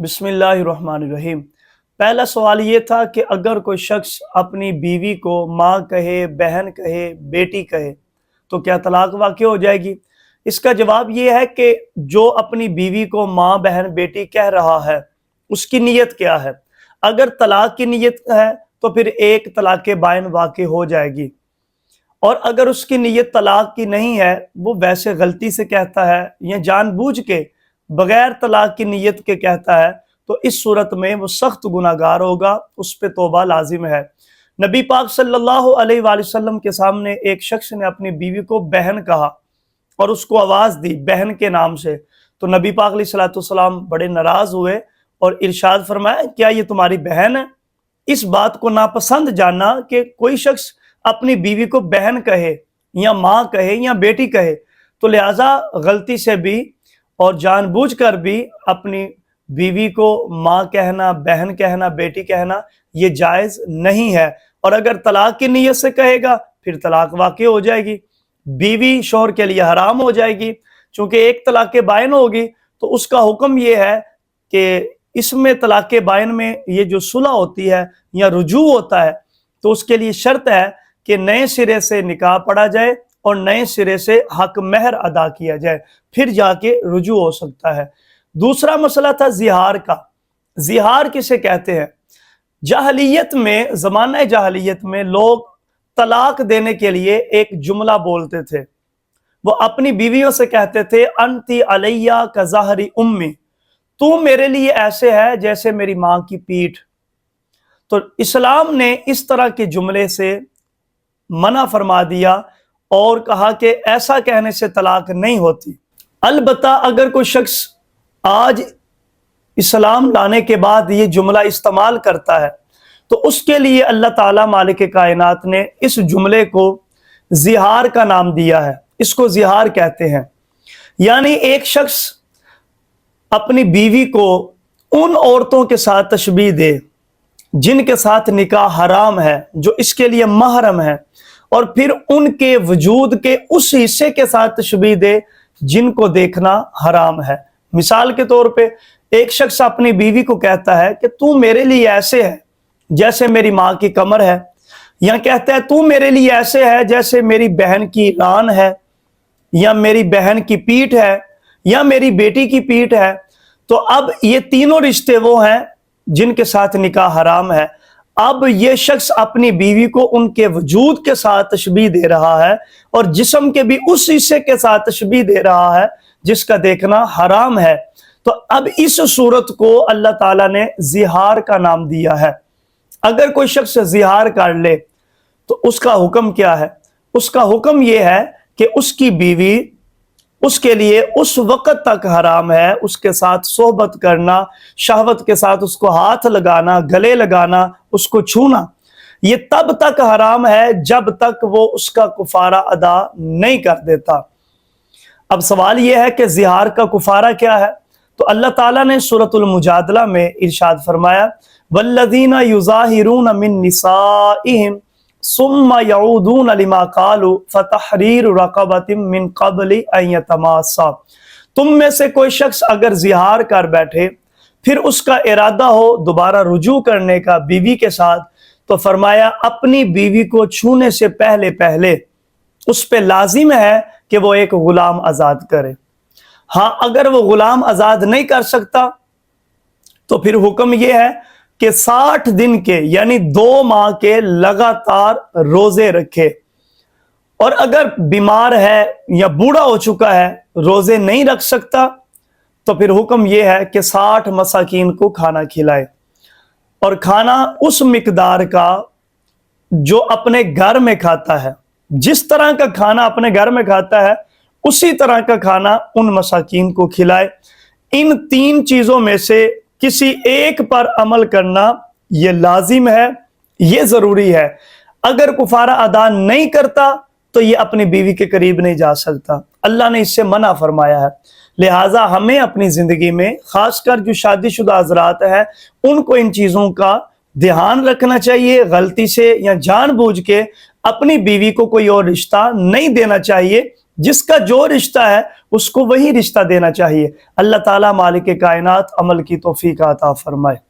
بسم اللہ الرحمن الرحیم۔ پہلا سوال یہ تھا کہ اگر کوئی شخص اپنی بیوی کو ماں کہے، بہن کہے، بیٹی کہے تو کیا طلاق واقع ہو جائے گی؟ اس کا جواب یہ ہے کہ جو اپنی بیوی کو ماں، بہن، بیٹی کہہ رہا ہے اس کی نیت کیا ہے۔ اگر طلاق کی نیت ہے تو پھر ایک طلاق بائن واقع ہو جائے گی، اور اگر اس کی نیت طلاق کی نہیں ہے، وہ ویسے غلطی سے کہتا ہے یا جان بوجھ کے بغیر طلاق کی نیت کے کہتا ہے تو اس صورت میں وہ سخت گناہگار ہوگا، اس پہ توبہ لازم ہے۔ نبی پاک صلی اللہ علیہ وآلہ وسلم کے سامنے ایک شخص نے اپنی بیوی کو بہن کہا اور اس کو آواز دی بہن کے نام سے، تو نبی پاک علیہ السلام بڑے ناراض ہوئے اور ارشاد فرمایا کیا یہ تمہاری بہن ہے؟ اس بات کو ناپسند جانا کہ کوئی شخص اپنی بیوی کو بہن کہے یا ماں کہے یا بیٹی کہے، تو لہٰذا غلطی سے بھی اور جان بوجھ کر بھی اپنی بیوی کو ماں کہنا، بہن کہنا، بیٹی کہنا یہ جائز نہیں ہے، اور اگر طلاق کی نیت سے کہے گا پھر طلاق واقع ہو جائے گی، بیوی شوہر کے لیے حرام ہو جائے گی، چونکہ ایک طلاق بائن ہوگی تو اس کا حکم یہ ہے کہ اس میں طلاق بائن میں یہ جو صلح ہوتی ہے یا رجوع ہوتا ہے تو اس کے لیے شرط ہے کہ نئے سرے سے نکاح پڑھا جائے اور نئے سرے سے حق مہر ادا کیا جائے، پھر جا کے رجوع ہو سکتا ہے۔ دوسرا مسئلہ تھا زہار کا۔ زہار کسے کہتے ہیں؟ جاہلیت میں، زمانہ جاہلیت میں لوگ طلاق دینے کے لیے ایک جملہ بولتے تھے، وہ اپنی بیویوں سے کہتے تھے انتی علیہ کظہر امی، تو میرے لیے ایسے ہے جیسے میری ماں کی پیٹھ۔ تو اسلام نے اس طرح کے جملے سے منع فرما دیا اور کہا کہ ایسا کہنے سے طلاق نہیں ہوتی۔ البتہ اگر کوئی شخص آج اسلام لانے کے بعد یہ جملہ استعمال کرتا ہے تو اس کے لیے اللہ تعالیٰ مالک کائنات نے اس جملے کو زہار کا نام دیا ہے، اس کو زہار کہتے ہیں۔ یعنی ایک شخص اپنی بیوی کو ان عورتوں کے ساتھ تشبیہ دے جن کے ساتھ نکاح حرام ہے، جو اس کے لیے محرم ہے، اور پھر ان کے وجود کے اس حصے کے ساتھ تشبیہ دے جن کو دیکھنا حرام ہے۔ مثال کے طور پہ ایک شخص اپنی بیوی کو کہتا ہے کہ تو میرے لیے ایسے ہے جیسے میری ماں کی کمر ہے، یا کہتا ہے تو میرے لیے ایسے ہے جیسے میری بہن کی ران ہے، یا میری بہن کی پیٹھ ہے، یا میری بیٹی کی پیٹھ ہے۔ تو اب یہ تینوں رشتے وہ ہیں جن کے ساتھ نکاح حرام ہے۔ اب یہ شخص اپنی بیوی کو ان کے وجود کے ساتھ تشبیہ دے رہا ہے اور جسم کے بھی اس حصے کے ساتھ تشبیہ دے رہا ہے جس کا دیکھنا حرام ہے۔ تو اب اس صورت کو اللہ تعالیٰ نے زہار کا نام دیا ہے۔ اگر کوئی شخص زہار کر لے تو اس کا حکم کیا ہے؟ اس کا حکم یہ ہے کہ اس کی بیوی اس کے لیے اس وقت تک حرام ہے، اس کے ساتھ صحبت کرنا، شہوت کے ساتھ اس کو ہاتھ لگانا، گلے لگانا، اس کو چھونا، یہ تب تک حرام ہے جب تک وہ اس کا کفارہ ادا نہیں کر دیتا۔ اب سوال یہ ہے کہ زہار کا کفارہ کیا ہے؟ تو اللہ تعالیٰ نے سورۃ المجادلہ میں ارشاد فرمایا والذین یظاہرون من نسائہم ثم یعودون لما قالوا فتحریر رقبۃ من قبل ان یتماسا، تم میں سے کوئی شخص اگر زہار کر بیٹھے پھر اس کا ارادہ ہو دوبارہ رجوع کرنے کا بیوی کے ساتھ، تو فرمایا اپنی بیوی کو چھونے سے پہلے پہلے اس پہ لازم ہے کہ وہ ایک غلام آزاد کرے۔ ہاں اگر وہ غلام آزاد نہیں کر سکتا تو پھر حکم یہ ہے کہ 60 دن کے یعنی 2 ماہ کے لگاتار روزے رکھے، اور اگر بیمار ہے یا بوڑھا ہو چکا ہے روزے نہیں رکھ سکتا تو پھر حکم یہ ہے کہ 60 مساکین کو کھانا کھلائے، اور کھانا اس مقدار کا جو اپنے گھر میں کھاتا ہے، جس طرح کا کھانا اپنے گھر میں کھاتا ہے اسی طرح کا کھانا ان مساکین کو کھلائے۔ ان 3 چیزوں میں سے کسی ایک پر عمل کرنا یہ لازم ہے، یہ ضروری ہے۔ اگر کفارہ ادا نہیں کرتا تو یہ اپنی بیوی کے قریب نہیں جا سکتا، اللہ نے اس سے منع فرمایا ہے۔ لہٰذا ہمیں اپنی زندگی میں خاص کر جو شادی شدہ حضرات ہیں ان کو ان چیزوں کا دھیان رکھنا چاہیے، غلطی سے یا جان بوجھ کے اپنی بیوی کو کوئی اور رشتہ نہیں دینا چاہیے جس کا جو رشتہ ہے اس کو وہی رشتہ دینا چاہیے۔ اللہ تعالیٰ مالک کائنات عمل کی توفیق عطا فرمائے۔